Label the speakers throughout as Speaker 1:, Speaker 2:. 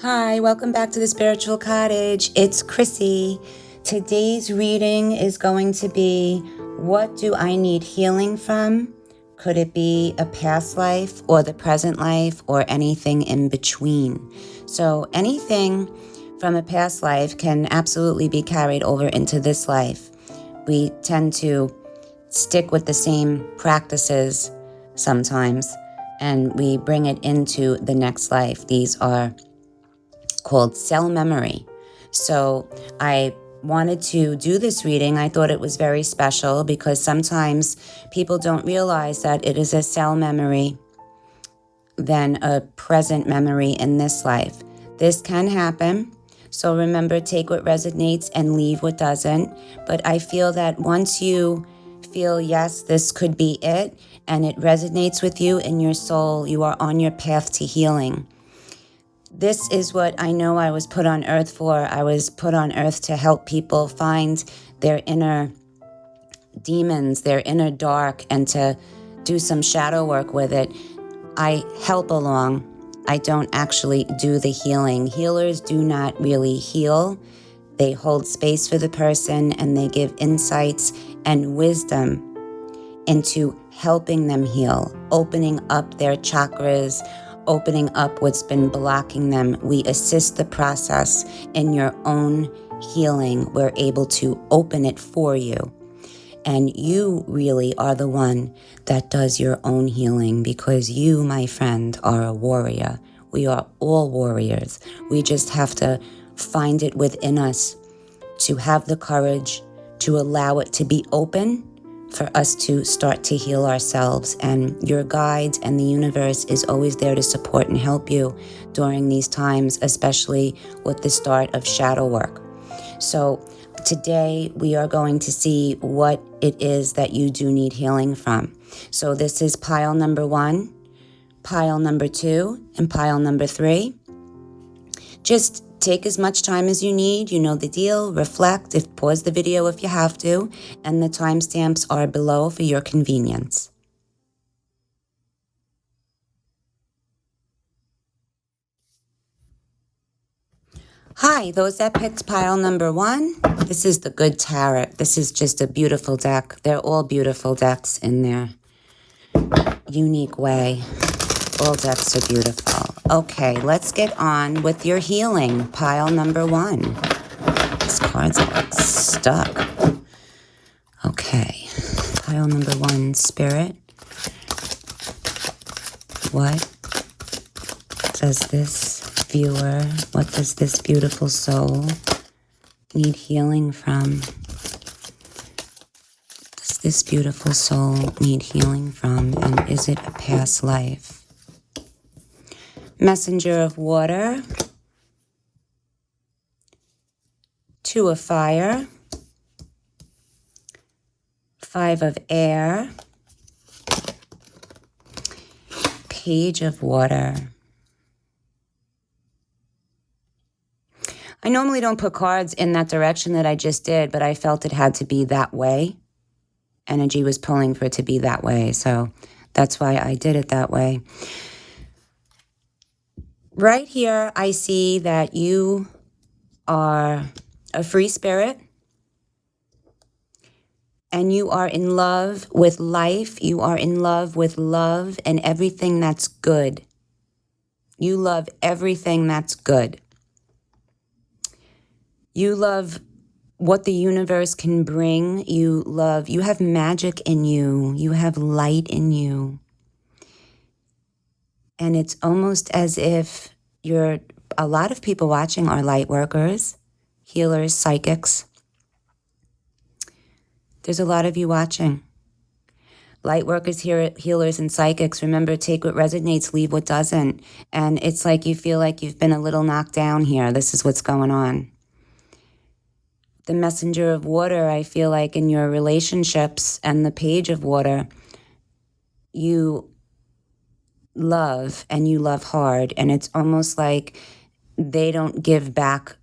Speaker 1: Hi, welcome back to the Spiritual Cottage. It's Chrissy. Today's reading is going to be, what do I need healing from? Could it be a past life or the present life or anything in between? So anything from a past life can absolutely be carried over into this life. We tend to stick with the same practices sometimes, and we bring it into the next life. These are called cell memory. So I wanted to do this reading. I thought it was very special because sometimes people don't realize that it is a cell memory than a present memory in this life. This can happen. So remember, take what resonates and leave what doesn't. But I feel that once you feel, yes, this could be it, and it resonates with you in your soul, you are on your path to healing. This is what I know I was put on earth for. I was put on earth to help people find their inner demons, their inner dark, and to do some shadow work with it. I help along. I don't actually do the healing. Healers do not really heal. They hold space for the person and they give insights and wisdom into helping them heal, opening up their chakras, opening up what's been blocking them. We assist the process in your own healing. We're able to open it for you. And you really are the one that does your own healing, because you, my friend, are a warrior. We are all warriors. We just have to find it within us to have the courage to allow it to be open for us to start to heal ourselves. And your guides and the universe is always there to support and help you during these times, especially with the start of shadow work. So today we are going to see what it is that you do need healing from. So this is pile number 1, pile number 2, and pile number 3. Just take as much time as you need. You know the deal. Reflect. Pause the video if you have to. And the timestamps are below for your convenience. Hi, those that picked pile number 1. This is the Good Tarot. This is just a beautiful deck. They're all beautiful decks in their unique way. All decks are beautiful. Okay, let's get on with your healing. Pile number 1. These cards are like stuck. Okay, pile number 1, Spirit. What does this viewer, what does this beautiful soul need healing from? Does this beautiful soul need healing from, and is it a past life? Messenger of water, 2 of fire, 5 of air, Page of water. I normally don't put cards in that direction that I just did, but I felt it had to be that way. Energy was pulling for it to be that way, so that's why I did it that way. Right here, I see that you are a free spirit, and you are in love with life. You are in love with love and everything that's good. You love everything that's good. You love what the universe can bring. You have magic in you. You have light in you. And it's almost as if a lot of people watching are light workers, healers, psychics. There's a lot of you watching. Light workers, healers, and psychics. Remember, take what resonates, leave what doesn't. And it's like you feel like you've been a little knocked down here. This is what's going on. The messenger of water, I feel like in your relationships, and the page of water, you love, and you love hard. And it's almost like they don't give back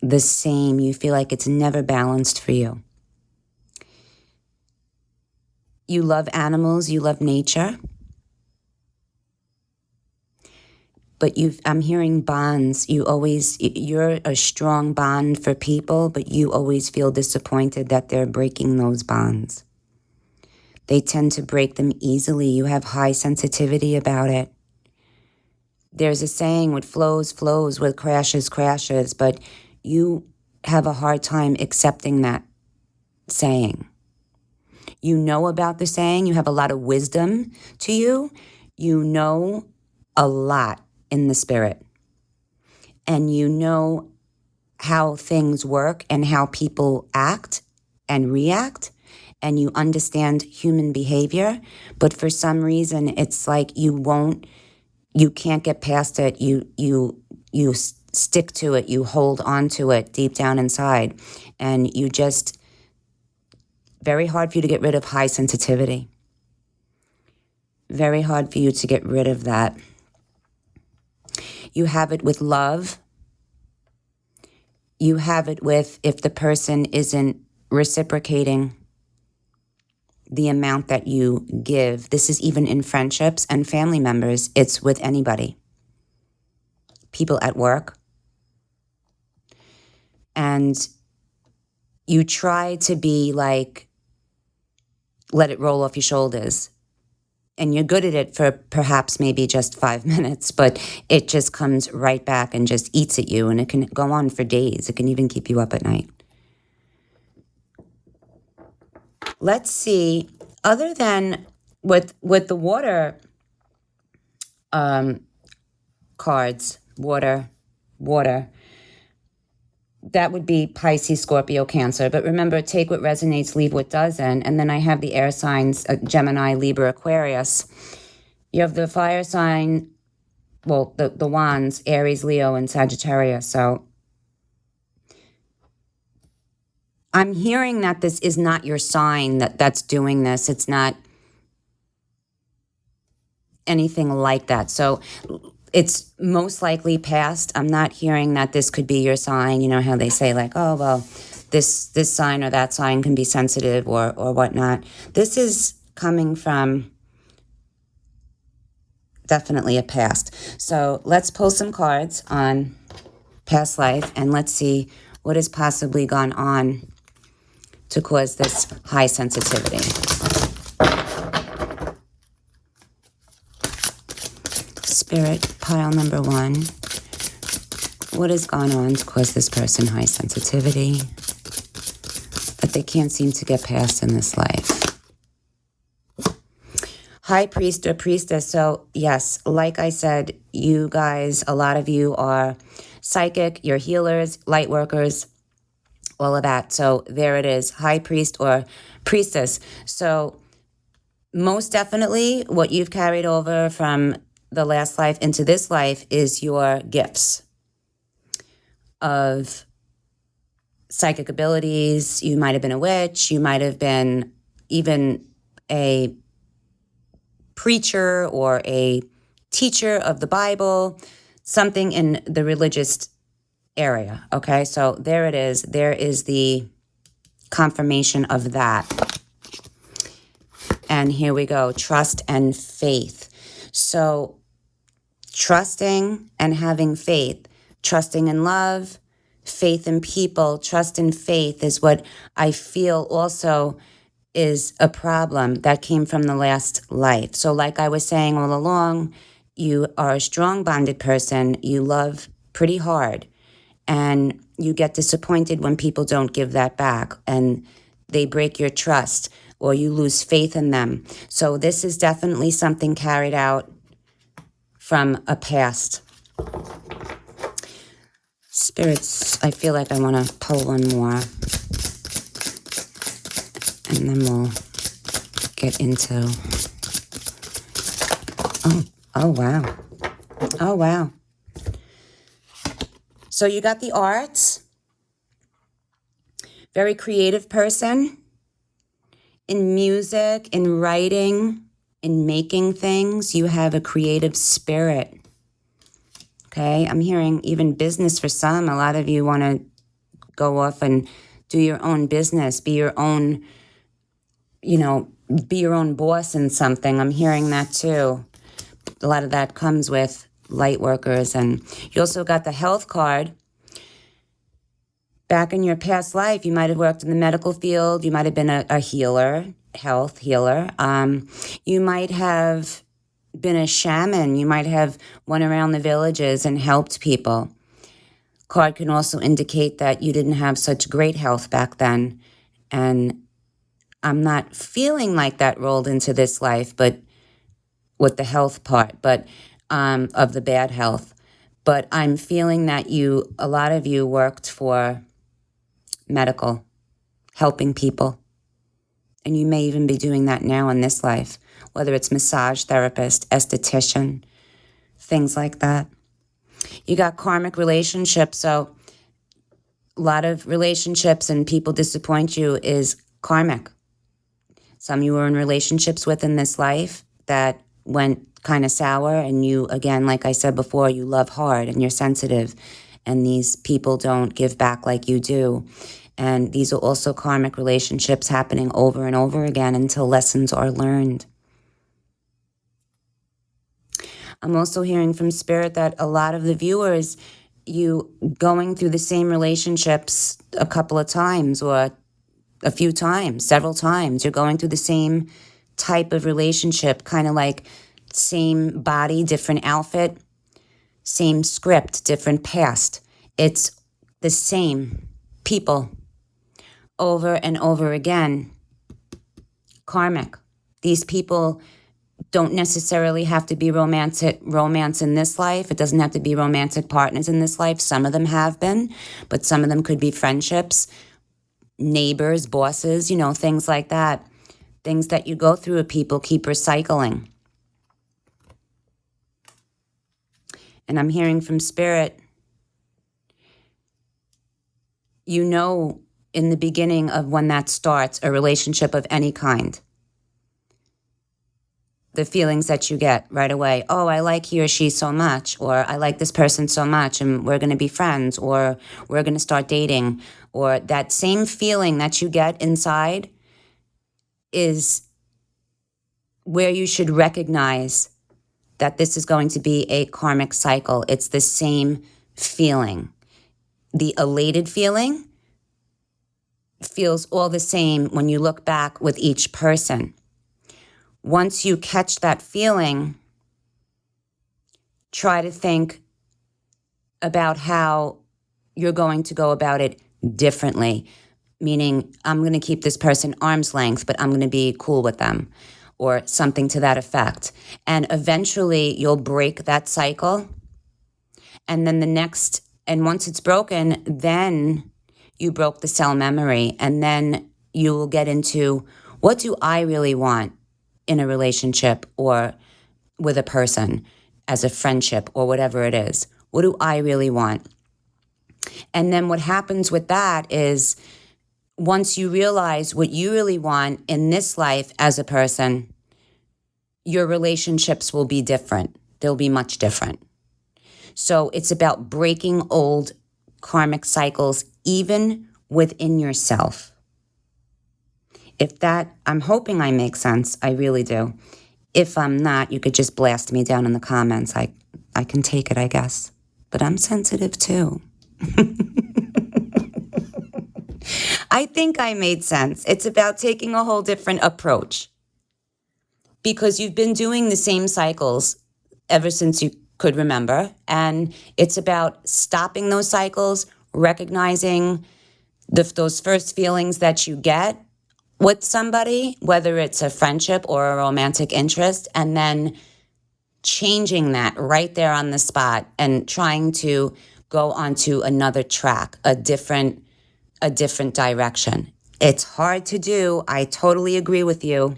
Speaker 1: the same. You feel like it's never balanced for you. You love animals, you love nature. but I'm hearing bonds. You're a strong bond for people, but you always feel disappointed that they're breaking those bonds. They tend to break them easily. You have high sensitivity about it. There's a saying, what flows, flows, what crashes, crashes, but you have a hard time accepting that saying. You know about the saying, you have a lot of wisdom to you. You know a lot in the spirit. And you know how things work and how people act and react. And you understand human behavior. But for some reason, it's like you can't get past it. You stick to it. You hold on to it deep down inside. And you just, very hard for you to get rid of high sensitivity. Very hard for you to get rid of that. You have it with love. You have it with if the person isn't reciprocating the amount that you give. This is even in friendships and family members. It's with anybody. People at work. And you try to be like, let it roll off your shoulders. And you're good at it for perhaps maybe just 5 minutes, but it just comes right back and just eats at you, and it can go on for days. It can even keep you up at night. Let's see, other than with the water cards, water, that would be Pisces, Scorpio, Cancer. But remember, take what resonates, leave what doesn't. And then I have the air signs, Gemini, Libra, Aquarius. You have the fire sign, well, the wands, Aries, Leo, and Sagittarius. So I'm hearing that this is not your sign that's doing this. It's not anything like that. So it's most likely past. I'm not hearing that this could be your sign. You know how they say like, oh, well, this sign or that sign can be sensitive or whatnot. This is coming from definitely a past. So let's pull some cards on past life and let's see what has possibly gone on to cause this high sensitivity. Spirit, pile number 1. What has gone on to cause this person high sensitivity that they can't seem to get past in this life? High priest or priestess. So yes, like I said, you guys, a lot of you are psychic, you're healers, light workers, all of that. So there it is, high priest or priestess. So most definitely what you've carried over from the last life into this life is your gifts of psychic abilities. You might have been a witch. You might have been even a preacher or a teacher of the Bible, something in the religious area. Okay, so there it is. There is the confirmation of that. And here we go, trust and faith. So trusting and having faith, trusting in love, faith in people, trust and faith is what I feel also is a problem that came from the last life. So like I was saying all along, you are a strong bonded person, you love pretty hard, and you get disappointed when people don't give that back and they break your trust or you lose faith in them. So this is definitely something carried out from a past. Spirits, I feel like I want to pull one more. And then we'll get into... Oh, wow. Oh, wow. So you got the arts. Very creative person. In music, in writing, in making things, you have a creative spirit. Okay, I'm hearing even business for some. A lot of you want to go off and do your own business, be your own, be your own boss in something. I'm hearing that too. A lot of that comes with light workers. And you also got the health card. Back in your past life, you might have worked in the medical field. You might have been a healer, health healer. You might have been a shaman. You might have went around the villages and helped people. Card can also indicate that you didn't have such great health back then. And I'm not feeling like that rolled into this life, but with the health part, but of the bad health. But I'm feeling that a lot of you worked for medical, helping people. And you may even be doing that now in this life, whether it's massage therapist, esthetician, things like that. You got karmic relationships. So a lot of relationships and people disappoint you is karmic. Some you were in relationships with in this life that went kind of sour, and you, again, like I said before, you love hard and you're sensitive, and these people don't give back like you do. And these are also karmic relationships happening over and over again until lessons are learned. I'm also hearing from Spirit that a lot of the viewers, you going through the same relationships a couple of times or a few times, several times. You're going through the same type of relationship, kind of like same body, different outfit, same script, different past. It's the same people over and over again. Karmic. These people don't necessarily have to be romance in this life. It doesn't have to be romantic partners in this life. Some of them have been, but some of them could be friendships, neighbors, bosses, things like that. Things that you go through with people keep recycling. And I'm hearing from Spirit, in the beginning of when that starts, a relationship of any kind, the feelings that you get right away. Oh, I like he or she so much, or I like this person so much, and we're going to be friends, or we're going to start dating, or that same feeling that you get inside is where you should recognize that this is going to be a karmic cycle. It's the same feeling. The elated feeling feels all the same when you look back with each person. Once you catch that feeling, try to think about how you're going to go about it differently. Meaning, I'm going to keep this person arm's length, but I'm going to be cool with them, or something to that effect. And eventually you'll break that cycle. And then once it's broken, then you broke the cell memory. And then you will get into, what do I really want in a relationship or with a person, as a friendship or whatever it is? What do I really want? And then what happens with that is, once you realize what you really want in this life as a person, your relationships will be different. They'll be much different. So it's about breaking old karmic cycles, even within yourself. I'm hoping I make sense. I really do. If I'm not, you could just blast me down in the comments. I can take it, I guess. But I'm sensitive too. I think I made sense. It's about taking a whole different approach, because you've been doing the same cycles ever since you could remember. And it's about stopping those cycles, recognizing those first feelings that you get with somebody, whether it's a friendship or a romantic interest, and then changing that right there on the spot and trying to go onto another track, a different direction. It's hard to do. I totally agree with you.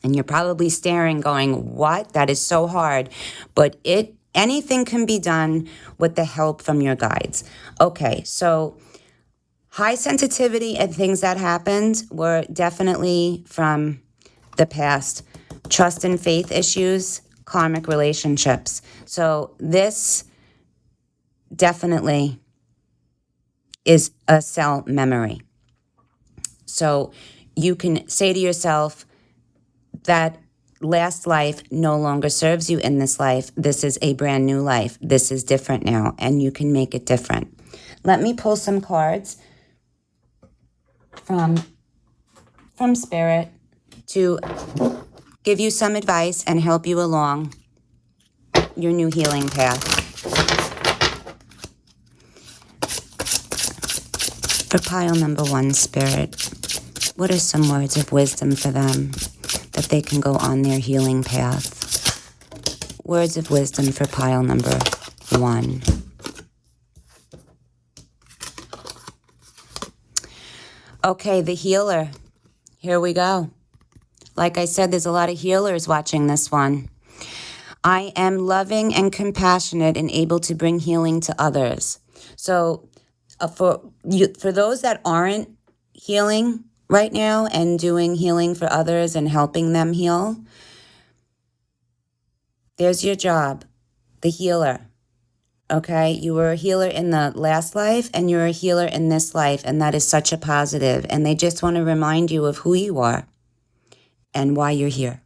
Speaker 1: And you're probably staring going, what? That is so hard. But anything can be done with the help from your guides. Okay, so high sensitivity and things that happened were definitely from the past. Trust and faith issues, karmic relationships. So this definitely is a cell memory. So you can say to yourself that last life no longer serves you in this life. This is a brand new life. This is different now, and you can make it different. Let me pull some cards from Spirit to give you some advice and help you along your new healing path. For pile number 1, Spirit, what are some words of wisdom for them that they can go on their healing path? Words of wisdom for pile number 1. Okay, the healer. Here we go. Like I said, there's a lot of healers watching this one. I am loving and compassionate and able to bring healing to others. So for those that aren't healing right now and doing healing for others and helping them heal, there's your job, the healer. Okay, you were a healer in the last life and you're a healer in this life, and that is such a positive. And they just want to remind you of who you are and why you're here.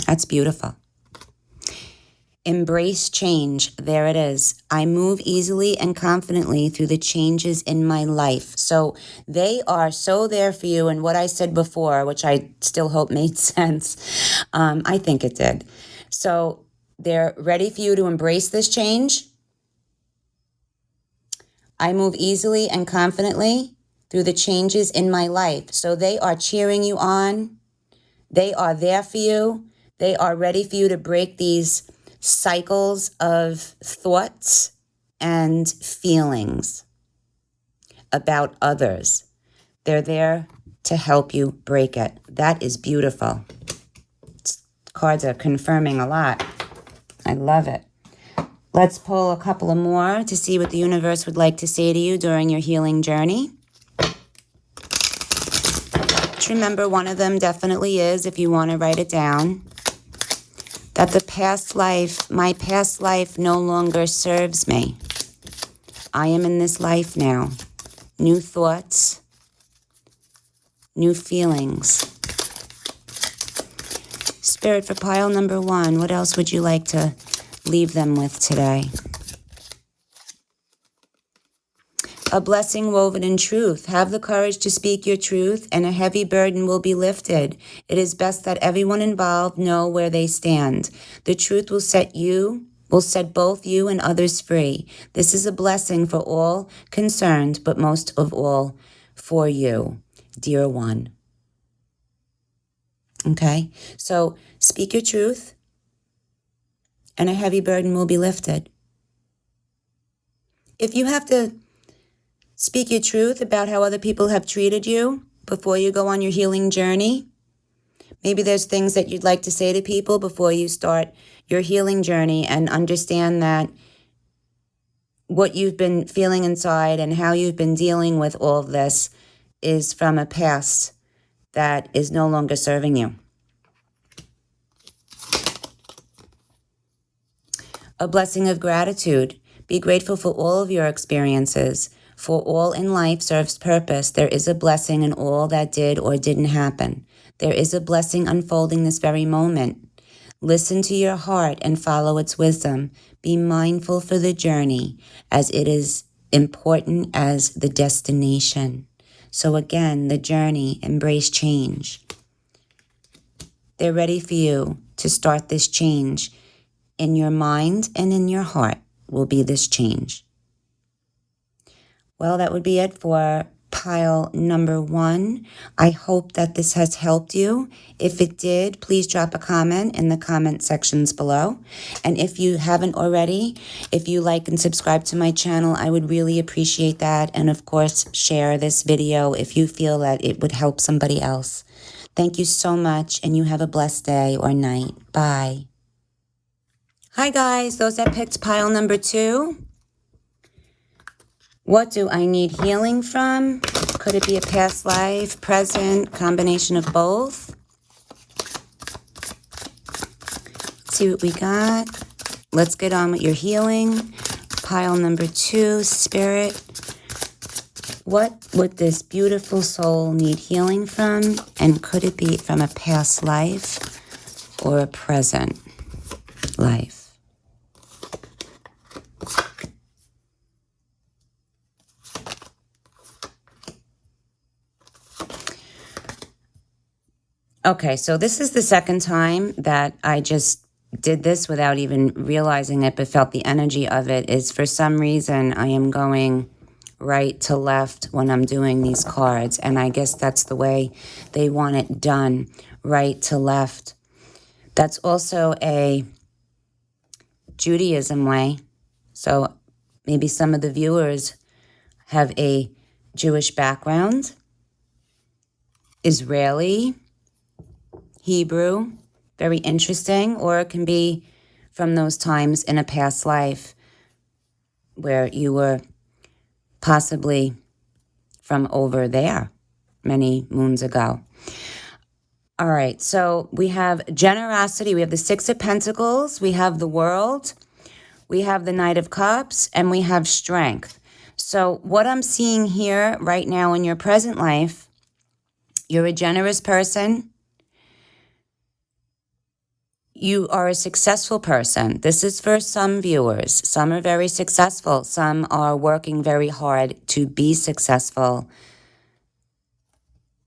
Speaker 1: That's beautiful. Embrace change. There it is. I move easily and confidently through the changes in my life. So they are so there for you. And what I said before, which I still hope made sense, I think it did. So they're ready for you to embrace this change. I move easily and confidently through the changes in my life. So they are cheering you on. They are there for you. They are ready for you to break these cycles of thoughts and feelings about others. They're there to help you break it. That is beautiful. Cards are confirming a lot. I love it. Let's pull a couple of more to see what the universe would like to say to you during your healing journey. Just remember, one of them definitely is, if you want to write it down, that my past life no longer serves me. I am in this life now. New thoughts, new feelings. Spirit, for pile number 1, what else would you like to leave them with today? A blessing woven in truth. Have the courage to speak your truth, and a heavy burden will be lifted. It is best that everyone involved know where they stand. The truth will set both you and others free. This is a blessing for all concerned, but most of all for you, dear one. Okay, so speak your truth, and a heavy burden will be lifted. If you have to speak your truth about how other people have treated you before you go on your healing journey, maybe there's things that you'd like to say to people before you start your healing journey, and understand that what you've been feeling inside and how you've been dealing with all of this is from a past that is no longer serving you. A blessing of gratitude. Be grateful for all of your experiences, for all in life serves purpose. There is a blessing in all that did or didn't happen. There is a blessing unfolding this very moment. Listen to your heart and follow its wisdom. Be mindful for the journey, as it is important as the destination. So again, the journey, embrace change. They're ready for you to start this change. In your mind and in your heart will be this change. Well, that would be it for pile number 1. I hope that this has helped you. If it did, please drop a comment in the comment sections below. And if you haven't already, if you like and subscribe to my channel, I would really appreciate that. And of course, share this video if you feel that it would help somebody else. Thank you so much, and you have a blessed day or night. Bye. Hi guys, those that picked pile number 2. What do I need healing from? Could it be a past life, present, combination of both? Let's see what we got. Let's get on with your healing. Pile number 2, Spirit. What would this beautiful soul need healing from? And could it be from a past life or a present life? Okay, so this is the second time that I just did this without even realizing it, but felt the energy of it. Is for some reason I am going right to left when I'm doing these cards, and I guess that's the way they want it done, right to left. That's also a Judaism way, so maybe some of the viewers have a Jewish background, Israeli, Hebrew, very interesting, or it can be from those times in a past life where you were possibly from over there many moons ago. All right, so we have generosity, we have the Six of Pentacles, we have the World, we have the Knight of Cups, and we have strength. So what I'm seeing here right now in your present life, you're a generous person. You are a successful person. This is for some viewers. Some are very successful. Some are working very hard to be successful,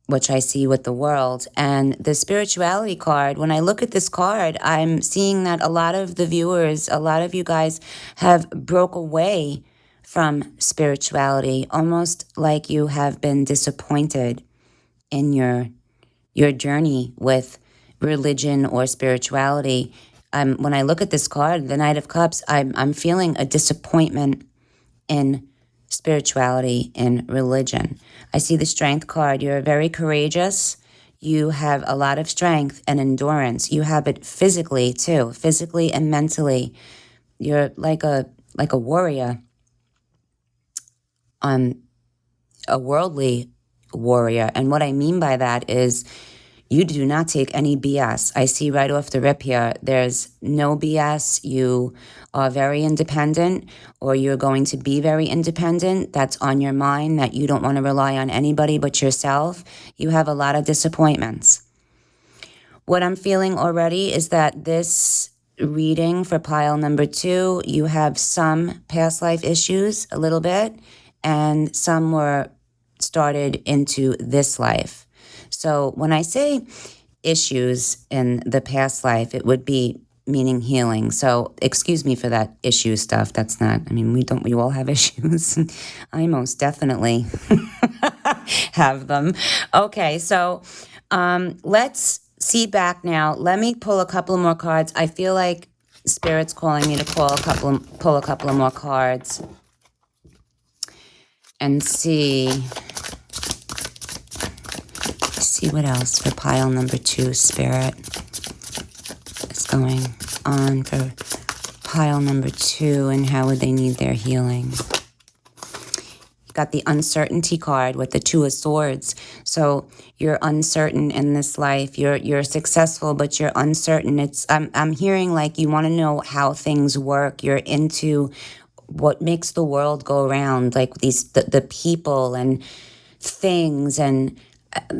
Speaker 1: which I see with the World. And the spirituality card, when I look at this card, I'm seeing that a lot of the viewers, a lot of you guys have broke away from spirituality, almost like you have been disappointed in your journey with religion or spirituality. When I look at this card, the Knight of Cups, I'm feeling a disappointment in spirituality, in religion. I see the Strength card. You're very courageous. You have a lot of strength and endurance. You have it physically too, physically and mentally. You're like a warrior, a worldly warrior. And what I mean by that is you do not take any BS. I see right off the rip here, there's no BS. You are very independent, or you're going to be very independent. That's on your mind, that you don't want to rely on anybody but yourself. You have a lot of disappointments. What I'm feeling already is that this reading for pile number 2, you have some past life issues, a little bit, and some were started into this life. So when I say issues in the past life, it would be meaning healing. So excuse me for that issue stuff. That's not, I mean, we all have issues. I most definitely have them. Okay, so let's see back now. Let me pull a couple more cards. I feel like Spirit's calling me to pull a couple of more cards and see what else for pile number 2, Spirit, is going on for pile number 2, and how would they need their healing. You got the uncertainty card with the 2 of Swords. So you're uncertain in this life. You're successful, but you're uncertain. I'm hearing like you want to know how things work. You're into what makes the world go around, like the people and things, and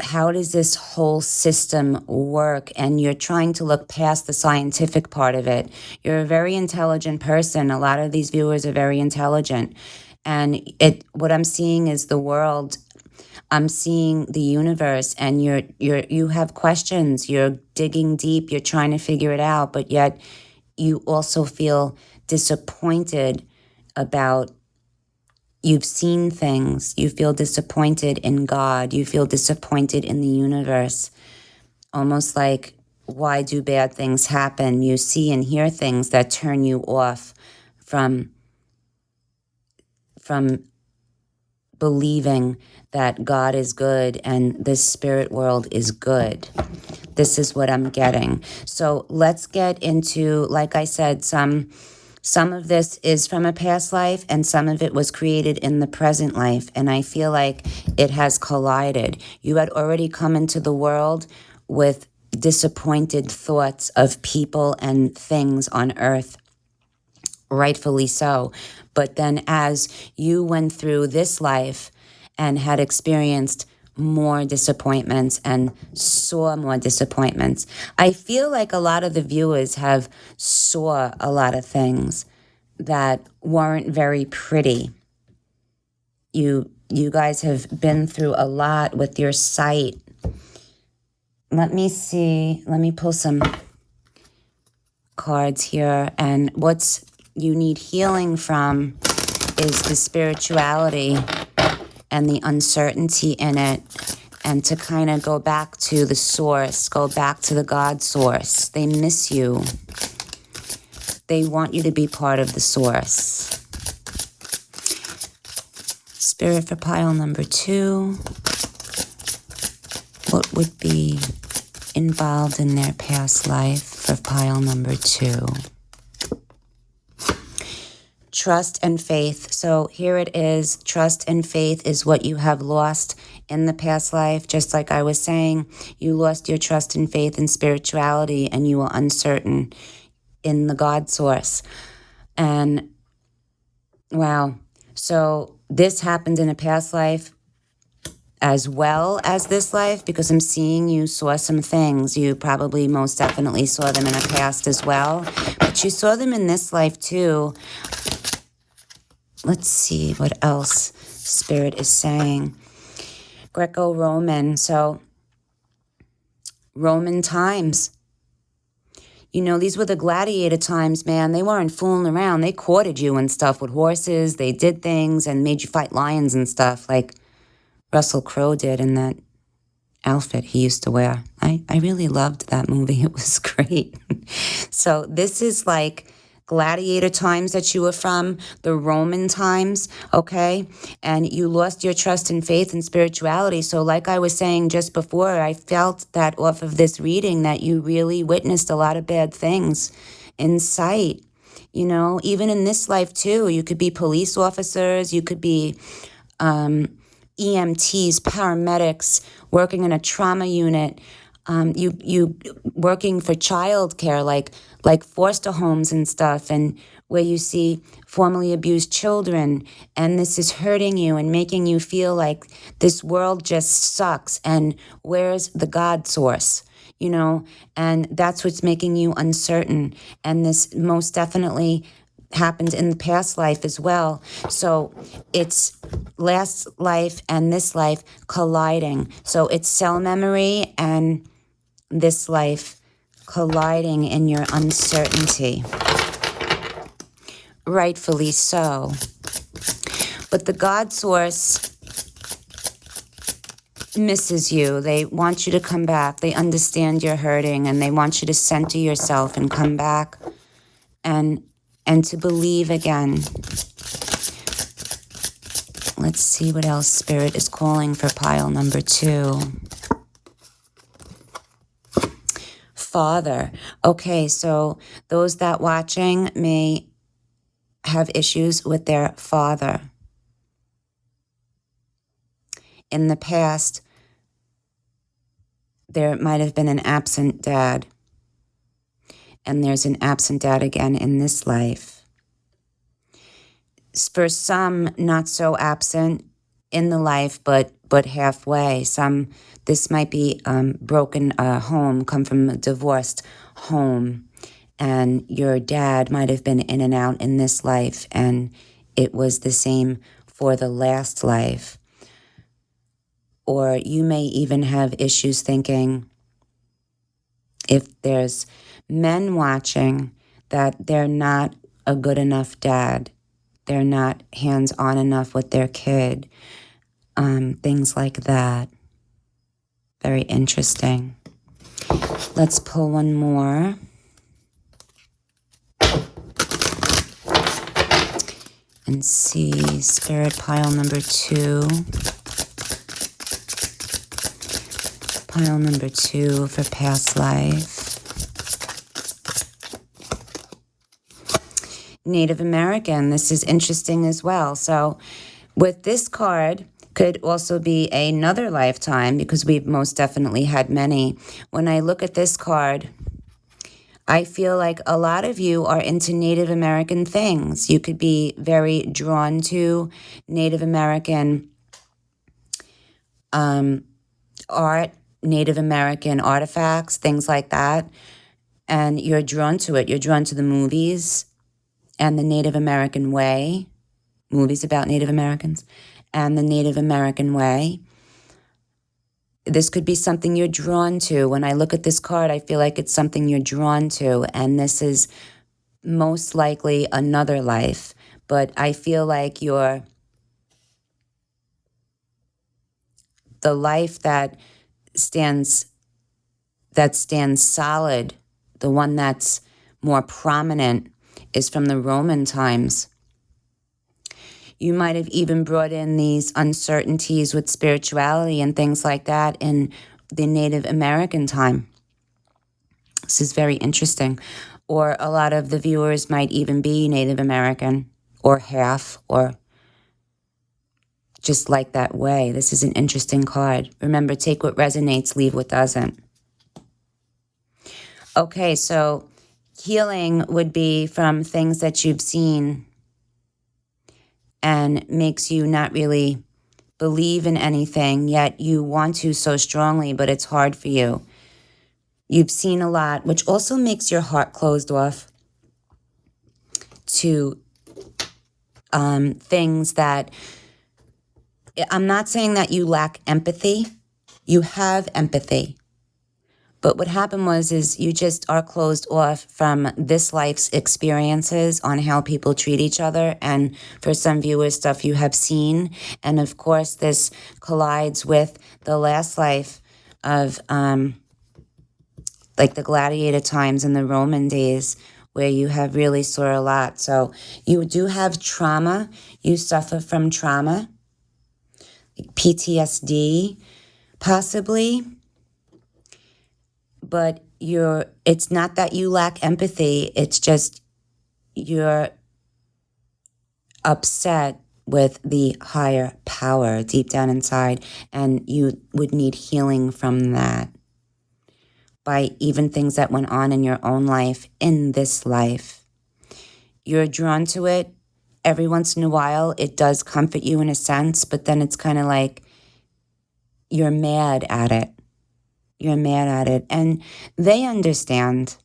Speaker 1: how does this whole system work? And you're trying to look past the scientific part of it. You're a very intelligent person. A lot of these viewers are very intelligent. And what I'm seeing is the world. I'm seeing the universe, and you have questions. You're digging deep. You're trying to figure it out, but yet you also feel disappointed about. You've seen things. You feel disappointed in God. You feel disappointed in the universe. Almost like, why do bad things happen? You see and hear things that turn you off from believing that God is good and this spirit world is good. This is what I'm getting. So let's get into, like I said, some of this is from a past life, and some of it was created in the present life. And I feel like it has collided. You had already come into the world with disappointed thoughts of people and things on earth, rightfully so. But then as you went through this life and had experienced more disappointments and saw more disappointments. I feel like a lot of the viewers have saw a lot of things that weren't very pretty. You guys have been through a lot with your sight. Let me see. Let me pull some cards here. And what's you need healing from is the spirituality and the uncertainty in it, and to kind of go back to the source, go back to the God source. They miss you. They want you to be part of the source. Spirit for pile number 2. What would be involved in their past life for pile number 2? Trust and faith. So here it is. Trust and faith is what you have lost in the past life. Just like I was saying, you lost your trust and faith in spirituality, and you were uncertain in the God source. And wow. So this happened in a past life as well as this life, because I'm seeing you saw some things. You probably most definitely saw them in a past as well, but you saw them in this life too. Let's see what else Spirit is saying. Greco-Roman, so Roman times. You know, these were the gladiator times, man. They weren't fooling around. They courted you and stuff with horses. They did things and made you fight lions and stuff like Russell Crowe did in that outfit he used to wear. I really loved that movie. It was great. So this is like gladiator times that you were from, the Roman times, okay? And you lost your trust and faith and spirituality. So like I was saying just before, I felt that off of this reading that you really witnessed a lot of bad things in sight. You know, even in this life too, you could be police officers, you could be EMTs, paramedics, working in a trauma unit, you working for childcare, like foster homes and stuff, and where you see formerly abused children, and this is hurting you and making you feel like this world just sucks, and where's the God source? You know, and that's what's making you uncertain. And this most definitely happened in the past life as well. So it's last life and this life colliding. So it's cell memory and this life colliding in your uncertainty. Rightfully so. But the God source misses you. They want you to come back. They understand you're hurting, and they want you to center yourself and come back and to believe again. Let's see what else Spirit is calling for pile number 2. Father. Okay, so those that watching may have issues with their father. In the past, there might have been an absent dad. And there's an absent dad again in this life. For some, not so absent in the life, but halfway. Some, this might be broken home, come from a divorced home, and your dad might have been in and out in this life, and it was the same for the last life. Or you may even have issues thinking, if there's men watching, that they're not a good enough dad. They're not hands-on enough with their kid. Things like that. Very interesting. Let's pull one more. And see Spirit pile number 2. Pile number 2 for past life. Native American, this is interesting as well. So with this card, could also be another lifetime, because we've most definitely had many. When I look at this card, I feel like a lot of you are into Native American things. You could be very drawn to Native American art, Native American artifacts, things like that. And you're drawn to it. You're drawn to the movies and the Native American way, movies about Native Americans, and the Native American way. This could be something you're drawn to. When I look at this card, I feel like it's something you're drawn to, and this is most likely another life. But I feel like the life that stands solid, the one that's more prominent, is from the Roman times. You might have even brought in these uncertainties with spirituality and things like that in the Native American time. This is very interesting. Or a lot of the viewers might even be Native American, or half, or just like that way. This is an interesting card. Remember, take what resonates, leave what doesn't. Okay, so healing would be from things that you've seen and makes you not really believe in anything, yet you want to so strongly, but it's hard for you. You've seen a lot, which also makes your heart closed off to things that, I'm not saying that you lack empathy. You have empathy. But what happened is you just are closed off from this life's experiences on how people treat each other. And for some viewers, stuff you have seen. And of course, this collides with the last life of like the gladiator times in the Roman days, where you have really saw a lot. So you do have trauma. You suffer from trauma, like PTSD, possibly. But it's not that you lack empathy. It's just you're upset with the higher power deep down inside, and you would need healing from that by even things that went on in your own life, in this life. You're drawn to it. Every once in a while, it does comfort you in a sense, but then it's kind of like you're mad at it. You're mad at it. And they understand.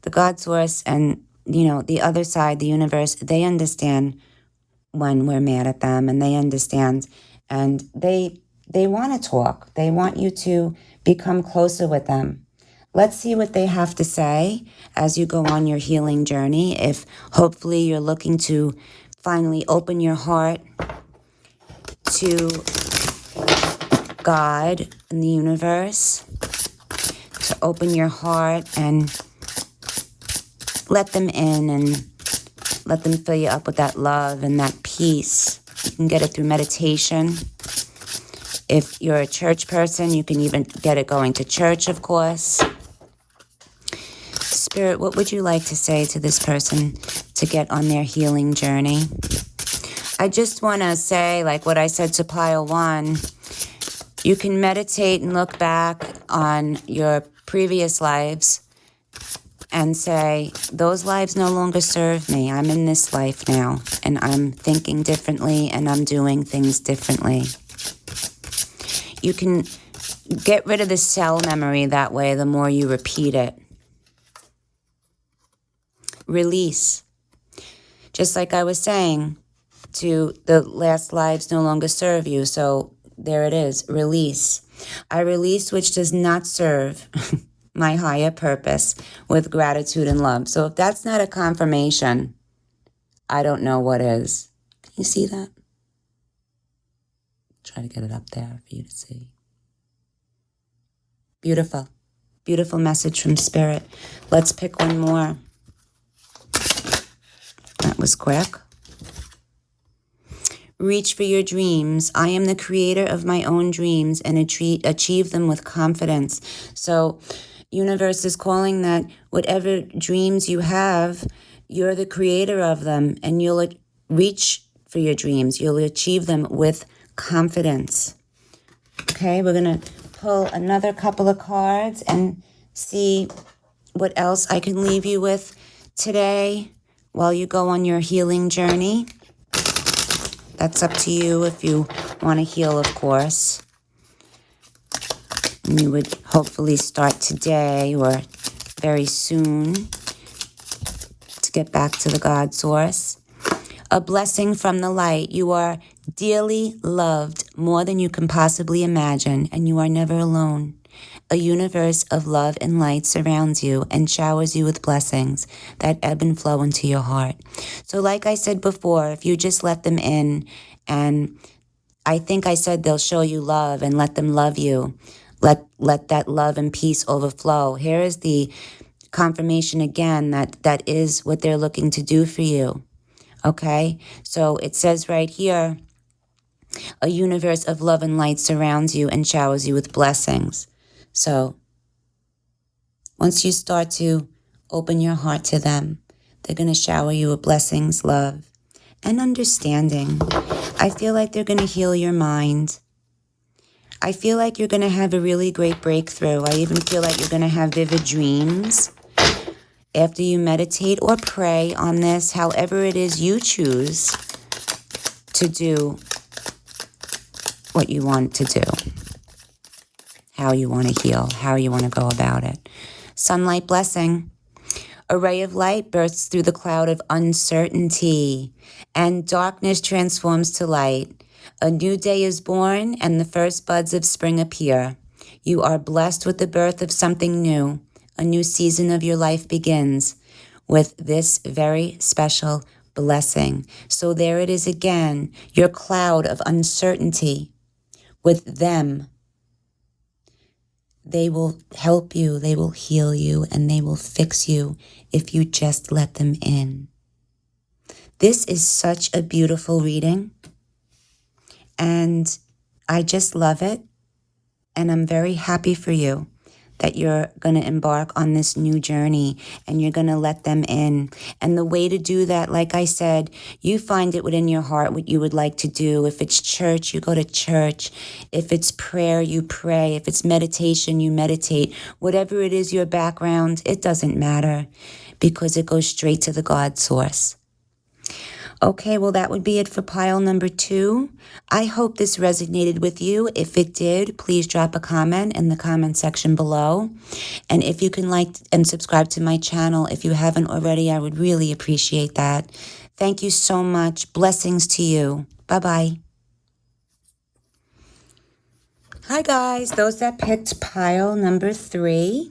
Speaker 1: The God source and, the other side, the universe, they understand when we're mad at them, and they understand. And they want to talk. They want you to become closer with them. Let's see what they have to say as you go on your healing journey. If hopefully you're looking to finally open your heart to God and the universe, to open your heart and let them in and let them fill you up with that love and that peace. You can get it through meditation. If you're a church person, you can even get it going to church, of course. Spirit, what would you like to say to this person to get on their healing journey? I just want to say, like what I said to pile one, you can meditate and look back on your previous lives and say, those lives no longer serve me. I'm in this life now, and I'm thinking differently, and I'm doing things differently. You can get rid of the cell memory that way the more you repeat it. Release. Just like I was saying, to the last lives no longer serve you. So there it is, release. I release which does not serve my higher purpose with gratitude and love. So if that's not a confirmation, I don't know what is. Can you see that? Try to get it up there for you to see. Beautiful. Beautiful message from Spirit. Let's pick one more. That was quick. Reach for your dreams. I am the creator of my own dreams and achieve them with confidence. So universe is calling that whatever dreams you have, you're the creator of them, and you'll reach for your dreams. You'll achieve them with confidence. Okay, we're going to pull another couple of cards and see what else I can leave you with today while you go on your healing journey. That's up to you if you want to heal, of course. And you would hopefully start today or very soon to get back to the God source. A blessing from the light. You are dearly loved more than you can possibly imagine, and you are never alone. A universe of love and light surrounds you and showers you with blessings that ebb and flow into your heart. So like I said before, if you just let them in, and I think I said they'll show you love and let them love you, let that love and peace overflow. Here is the confirmation again that is what they're looking to do for you. Okay, so it says right here, a universe of love and light surrounds you and showers you with blessings. So once you start to open your heart to them, they're going to shower you with blessings, love, and understanding. I feel like they're going to heal your mind. I feel like you're going to have a really great breakthrough. I even feel like you're going to have vivid dreams after you meditate or pray on this, however it is you choose to do what you want to do, how you want to heal, how you want to go about it. Sunlight blessing. A ray of light bursts through the cloud of uncertainty, and darkness transforms to light. A new day is born, and the first buds of spring appear. You are blessed with the birth of something new. A new season of your life begins with this very special blessing. So there it is again, your cloud of uncertainty with them. They will help you, they will heal you, and they will fix you if you just let them in. This is such a beautiful reading, and I just love it, and I'm very happy for you that you're going to embark on this new journey and you're going to let them in. And the way to do that, like I said, you find it within your heart what you would like to do. If it's church, you go to church. If it's prayer, you pray. If it's meditation, you meditate. Whatever it is, your background, it doesn't matter because it goes straight to the God source. Okay, well, that would be it for pile number 2. I hope this resonated with you. If it did, please drop a comment in the comment section below. And if you can like and subscribe to my channel, if you haven't already, I would really appreciate that. Thank you so much. Blessings to you. Bye-bye. Hi, guys. Those that picked pile number 3.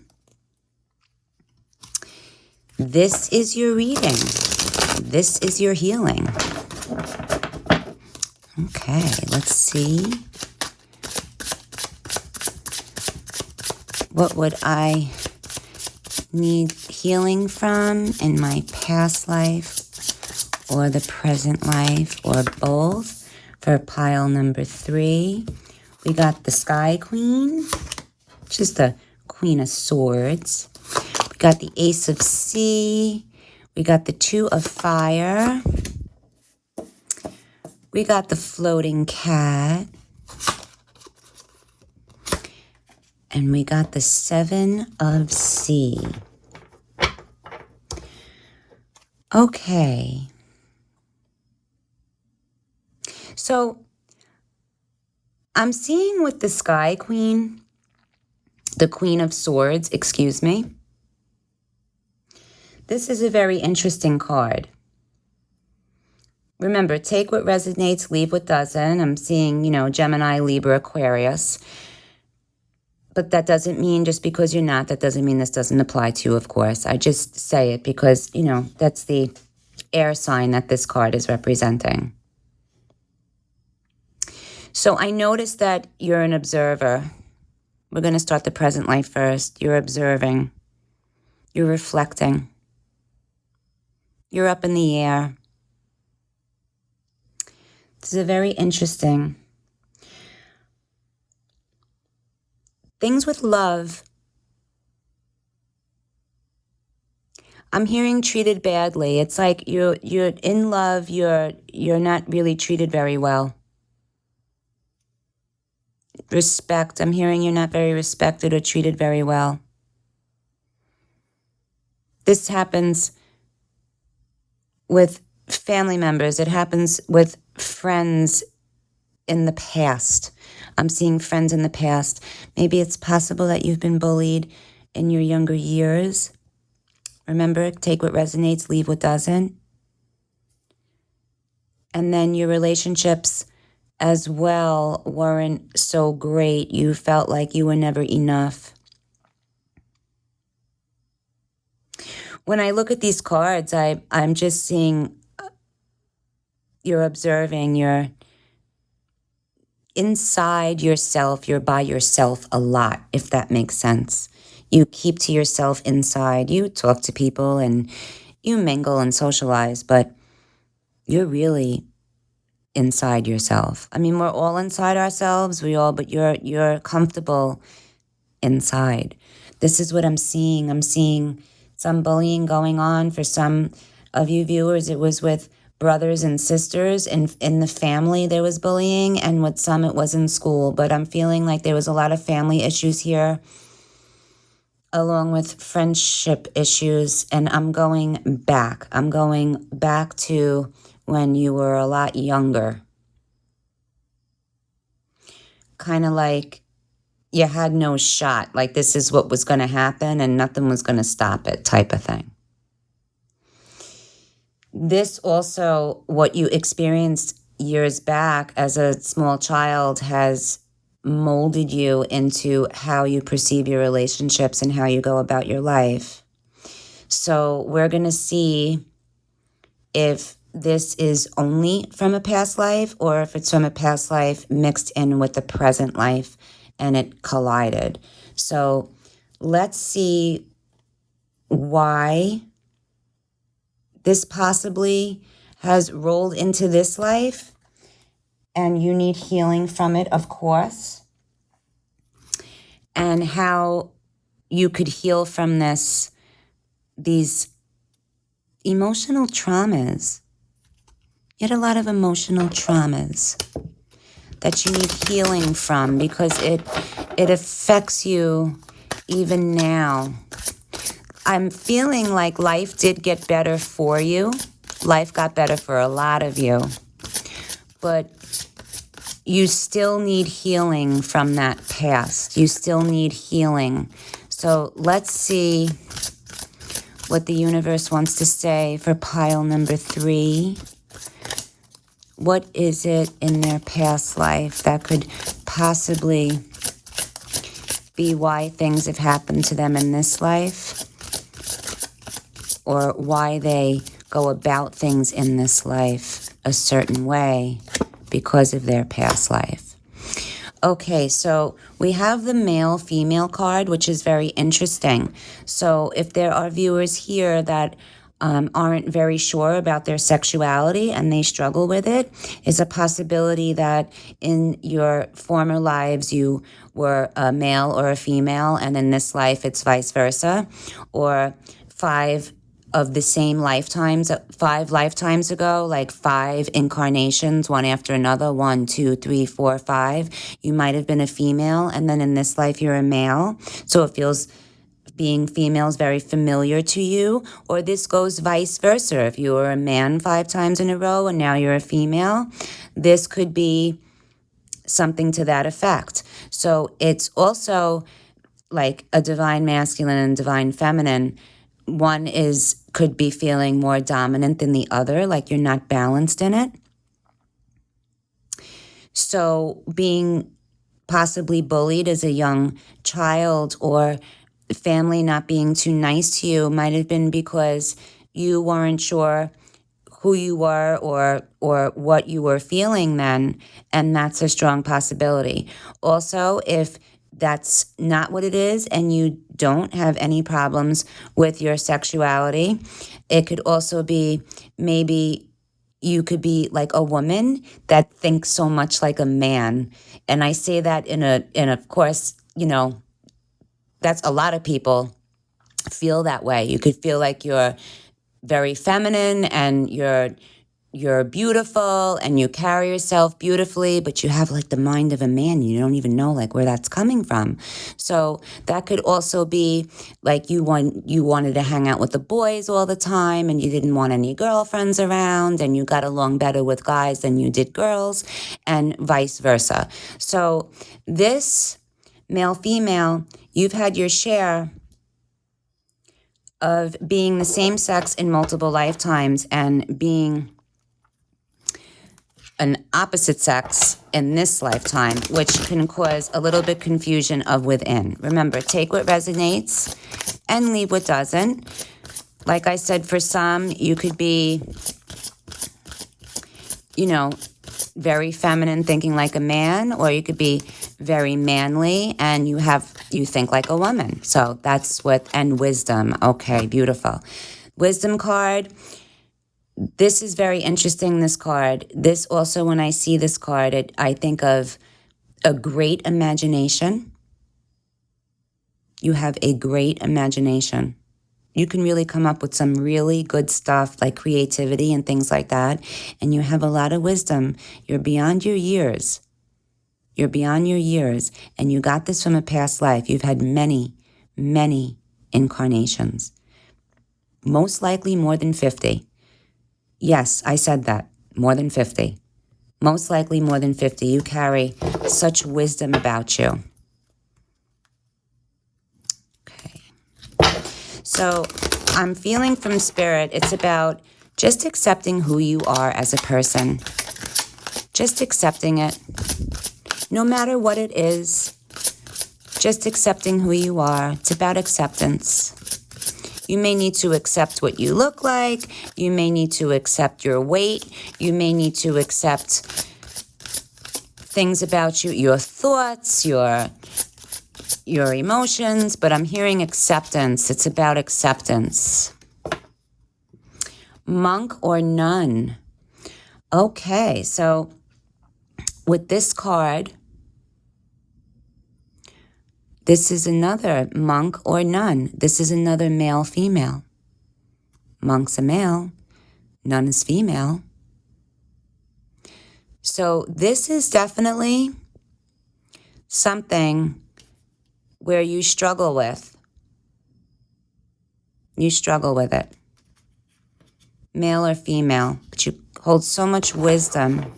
Speaker 1: This is your reading. This is your healing. Okay, let's see. What would I need healing from in my past life or the present life or both? For pile number 3, we got the Sky Queen, which is the Queen of Swords. We got the Ace of Sea. We got the 2 of Fire. We got the Floating Cat. And we got the 7 of Sea. Okay. So, I'm seeing with the Sky Queen, the Queen of Swords, excuse me. This is a very interesting card. Remember, take what resonates, leave what doesn't. I'm seeing, Gemini, Libra, Aquarius. But that doesn't mean just because you're not, that doesn't mean this doesn't apply to you, of course. I just say it because, that's the air sign that this card is representing. So I noticed that you're an observer. We're going to start the present life first. You're observing. You're reflecting. You're up in the air. This is a very interesting. Things with love. I'm hearing treated badly. It's like you're in love, you're not really treated very well. Respect. I'm hearing you're not very respected or treated very well. This happens with family members. It happens with friends. in the past. I'm seeing friends in the past. Maybe it's possible that you've been bullied in your younger years. Remember, take what resonates, leave what doesn't. And then your relationships as well weren't so great. You felt like you were never enough. When I look at these cards, I'm just seeing you're observing, you're inside yourself, you're by yourself a lot, if that makes sense. You keep to yourself inside. You talk to people and you mingle and socialize, but you're really inside yourself. I mean, we're all inside ourselves, but you're comfortable inside. This is what I'm seeing. I'm seeing some bullying going on. For some of you viewers, it was with brothers and sisters, and in the family there was bullying, and with some it was in school. But I'm feeling like there was a lot of family issues here, along with friendship issues, and I'm going back. I'm going back to when you were a lot younger. Kind of like you had no shot, like this is what was going to happen and nothing was going to stop it type of thing. This also, what you experienced years back as a small child, has molded you into how you perceive your relationships and how you go about your life. So we're going to see if this is only from a past life or if it's from a past life mixed in with the present life and it collided. So let's see why this possibly has rolled into this life and you need healing from it, of course, and how you could heal from these emotional traumas. You had a lot of emotional traumas that you need healing from because it affects you even now. I'm feeling like life did get better for you. Life got better for a lot of you. But you still need healing from that past. You still need healing. So let's see what the universe wants to say for pile number 3. What is it in their past life that could possibly be why things have happened to them in this life, or why they go about things in this life a certain way because of their past life? Okay, so we have the male-female card, which is very interesting. So if there are viewers here that aren't very sure about their sexuality and they struggle with it, it's a possibility that in your former lives you were a male or a female, and in this life it's vice versa, or 5 of the same lifetimes, 5 lifetimes ago, like 5 incarnations, one after another, 1, 2, 3, 4, 5. You might have been a female, and then in this life you're a male. So it feels being female is very familiar to you, or this goes vice versa. If you were a man 5 times in a row and now you're a female, this could be something to that effect. So it's also like a divine masculine and divine feminine. One could be feeling more dominant than the other, like you're not balanced in it. So being possibly bullied as a young child, or family not being too nice to you, might have been because you weren't sure who you were or what you were feeling then, and that's a strong possibility. Also, if that's not what it is and you don't have any problems with your sexuality, it could also be maybe you could be like a woman that thinks so much like a man. And I say that in of course, that's a lot of people feel that way. You could feel like you're very feminine and you're you're beautiful and you carry yourself beautifully, but you have like the mind of a man. You don't even know like where that's coming from. So that could also be like you wanted to hang out with the boys all the time and you didn't want any girlfriends around, and you got along better with guys than you did girls, and vice versa. So this male, female, you've had your share of being the same sex in multiple lifetimes and being an opposite sex in this lifetime, which can cause a little bit confusion of within. Remember, take what resonates and leave what doesn't. Like I said, for some, you could be, very feminine, thinking like a man, or you could be very manly and you think like a woman. So that's and wisdom. Okay, beautiful. Wisdom card. This is very interesting, this card. This also, when I see this card, I think of a great imagination. You have a great imagination. You can really come up with some really good stuff like creativity and things like that. And you have a lot of wisdom. You're beyond your years. You're beyond your years. And you got this from a past life. You've had many, many incarnations. Most likely more than 50. Yes, I said that. More than 50. Most likely more than 50. You carry such wisdom about you. Okay. So I'm feeling from Spirit, it's about just accepting who you are as a person. Just accepting it. No matter what it is, just accepting who you are. It's about acceptance. You may need to accept what you look like. You may need to accept your weight. You may need to accept things about you, your thoughts, your emotions, but I'm hearing acceptance. It's about acceptance. Monk or nun? Okay, so with this card, this is another monk or nun. This is another male, female. Monk's a male, nun is female. So this is definitely something where you struggle with. You struggle with it. Male or female, but you hold so much wisdom.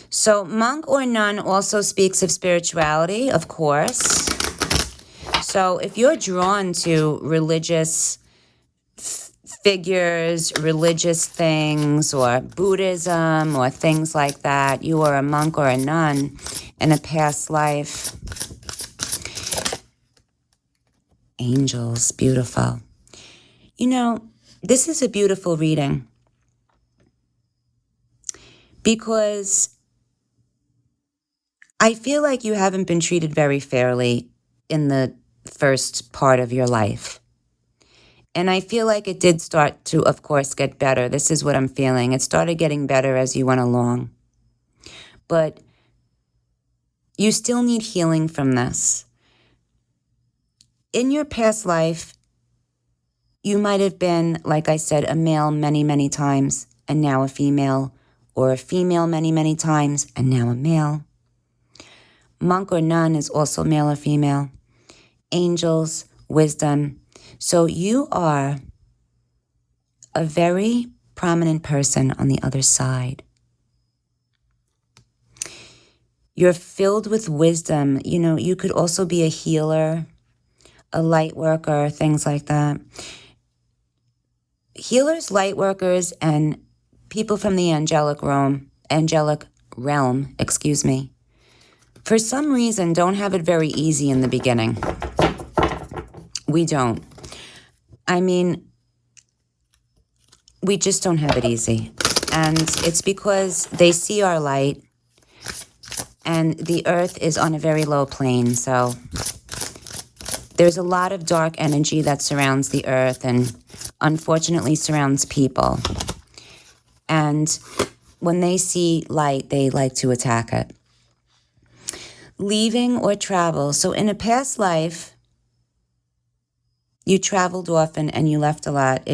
Speaker 1: So monk or nun also speaks of spirituality, of course. So if you're drawn to religious figures, religious things, or Buddhism, or things like that, you are a monk or a nun in a past life. Angels, beautiful. This is a beautiful reading because I feel like you haven't been treated very fairly in the first part of your life. And I feel like it did start to, of course, get better. This is what I'm feeling. It started getting better as you went along. But you still need healing from this. In your past life, you might have been, like I said, a male many, many times, and now a female, or a female many, many times, and now a male. Monk or nun is also male or female. Angels, wisdom. So you are a very prominent person on the other side. You're filled with wisdom. You could also be a healer, a light worker, things like that. Healers, light workers, and people from the angelic realm, for some reason don't have it very easy in the beginning. We don't. We just don't have it easy. And it's because they see our light, and the earth is on a very low plane, so there's a lot of dark energy that surrounds the earth and unfortunately surrounds people. And when they see light, they like to attack it. Leaving or travel. So in a past life, you traveled often and you left a lot.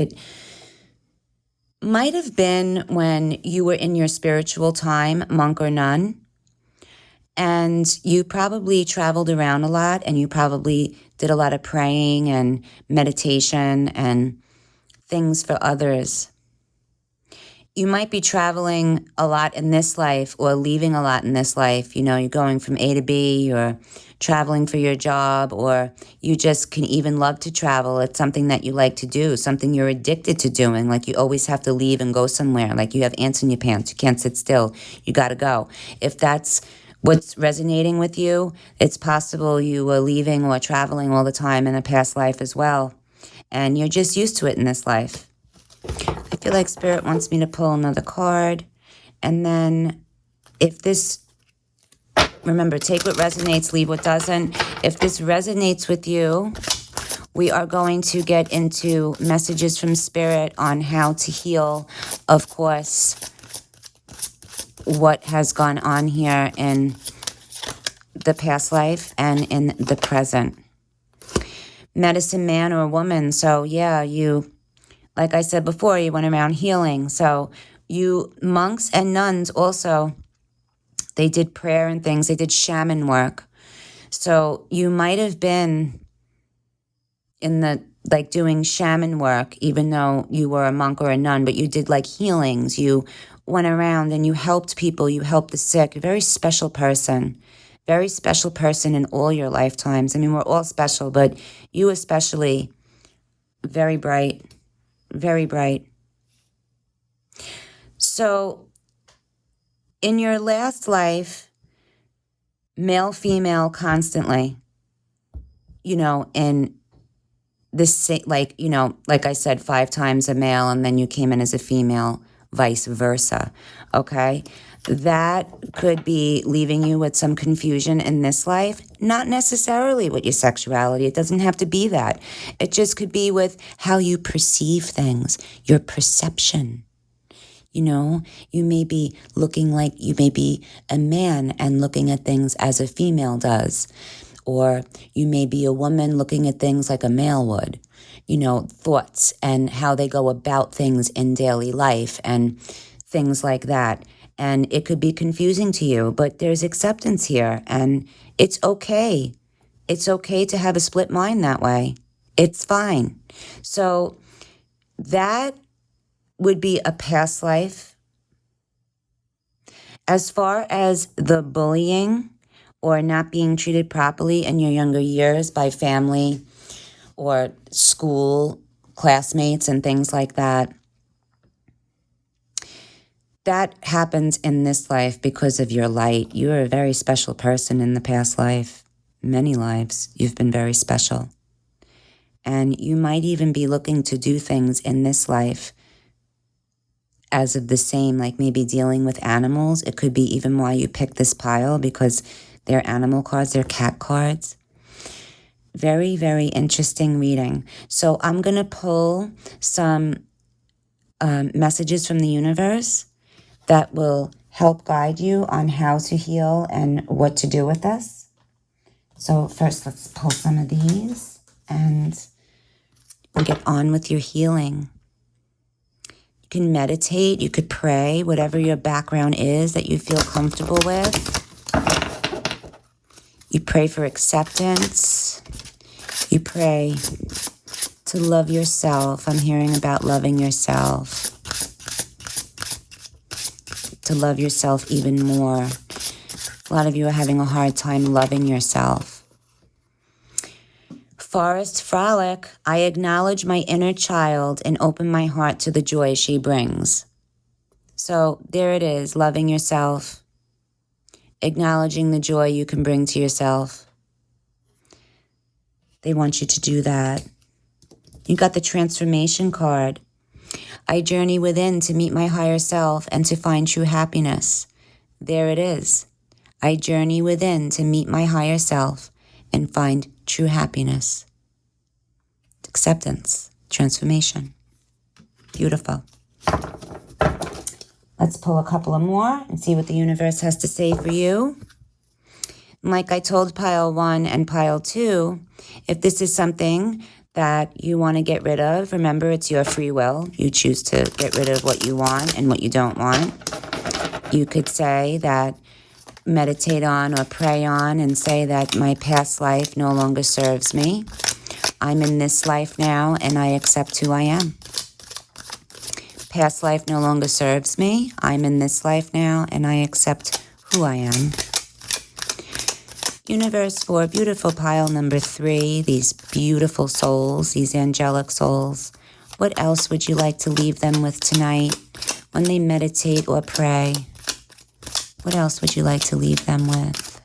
Speaker 1: might have been when you were in your spiritual time, monk or nun, and you probably traveled around a lot, and you probably did a lot of praying and meditation and things for others. You might be traveling a lot in this life or leaving a lot in this life. You know, you're going from A to B, or traveling for your job, or you just can even love to travel. It's something that you like to do, something you're addicted to doing. Like you always have to leave and go somewhere. Like you have ants in your pants. You can't sit still. You got to go. If that's what's resonating with you, it's possible you were leaving or traveling all the time in a past life as well. And you're just used to it in this life. I feel like Spirit wants me to pull another card. And then if this, remember, take what resonates, leave what doesn't. If this resonates with you, we are going to get into messages from Spirit on how to heal, of course, what has gone on here in the past life and in the present. Medicine man or woman. So yeah, you, like I said before, you went around healing. So you monks and nuns also, they did prayer and things. They did shaman work. So you might have been in the, like doing shaman work, even though you were a monk or a nun, but you did like healings. You went around and you helped people. You helped the sick. A very special person. Very special person in all your lifetimes. I mean, we're all special, but you especially, very bright. Very bright. So in your last life, male, female, constantly, you know, in this, like, you know, like I said, 5 times a male, and then you came in as a female, vice versa, okay? That could be leaving you with some confusion in this life, not necessarily with your sexuality. It doesn't have to be that. It just could be with how you perceive things, your perception. You know, you may be looking like you may be a man and looking at things as a female does. Or you may be a woman looking at things like a male would. You know, thoughts and how they go about things in daily life and things like that. And it could be confusing to you, but there's acceptance here, and it's okay. It's okay to have a split mind that way. It's fine. So that would be a past life. As far as the bullying or not being treated properly in your younger years by family or school classmates and things like that, that happens in this life because of your light. You are a very special person in the past life. Many lives, you've been very special. And you might even be looking to do things in this life as of the same, like maybe dealing with animals. It could be even why you picked this pile, because they're animal cards, they're cat cards. Very, very interesting reading. So I'm going to pull some messages from the universe that will help guide you on how to heal and what to do with this. So first, let's pull some of these and get on with your healing. You can meditate, you could pray, whatever your background is that you feel comfortable with. You pray for acceptance. You pray to love yourself. I'm hearing about loving yourself. To love yourself even more. A lot of you are having a hard time loving yourself. Forest Frolic, I acknowledge my inner child and open my heart to the joy she brings. So there it is, loving yourself, acknowledging the joy you can bring to yourself. They want you to do that. You got the transformation card. I journey within to meet my higher self and to find true happiness. There it is. I journey within to meet my higher self and find true happiness. Acceptance, transformation. Beautiful. Let's pull a couple of more and see what the universe has to say for you. And like I told pile 1 and pile 2, if this is something that you want to get rid of. Remember, it's your free will. You choose to get rid of what you want and what you don't want. You could say that, meditate on or pray on and say that my past life no longer serves me. I'm in this life now and I accept who I am. Past life no longer serves me. I'm in this life now and I accept who I am. Universe, for beautiful pile number 3, these beautiful souls, these angelic souls, what else would you like to leave them with tonight when they meditate or pray? What else would you like to leave them with?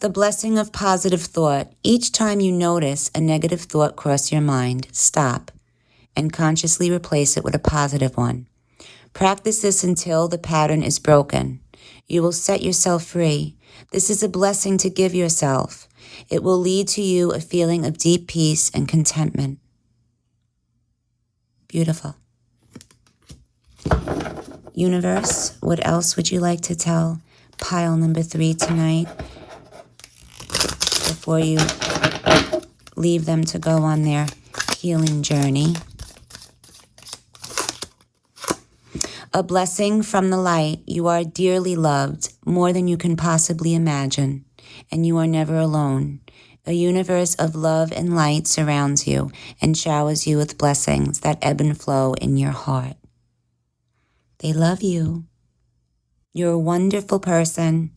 Speaker 1: The blessing of positive thought. Each time you notice a negative thought cross your mind, stop and consciously replace it with a positive one. Practice this until the pattern is broken. You will set yourself free. This is a blessing to give yourself. It will lead to you a feeling of deep peace and contentment. Beautiful. Universe, what else would you like to tell pile number 3 tonight before you leave them to go on their healing journey? A blessing from the light. You are dearly loved, more than you can possibly imagine, and you are never alone. A universe of love and light surrounds you and showers you with blessings that ebb and flow in your heart. They love you. You're a wonderful person.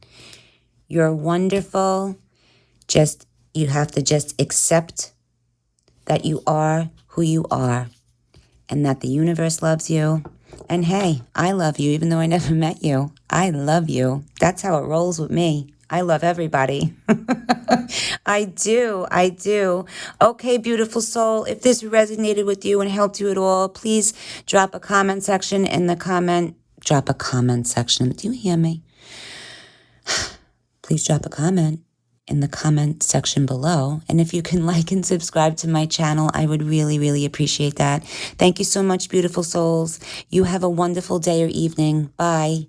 Speaker 1: You're wonderful. You have to just accept that you are who you are and that the universe loves you. And hey, I love you even though I never met you. I love you. That's how it rolls with me. I love everybody. I do. Okay, beautiful soul, if this resonated with you and helped you at all, please drop a comment section in the comment. Drop a comment section. Do you hear me? Please drop a comment in the comment section below. And if you can like and subscribe to my channel, I would really, really appreciate that. Thank you so much, beautiful souls. You have a wonderful day or evening. Bye.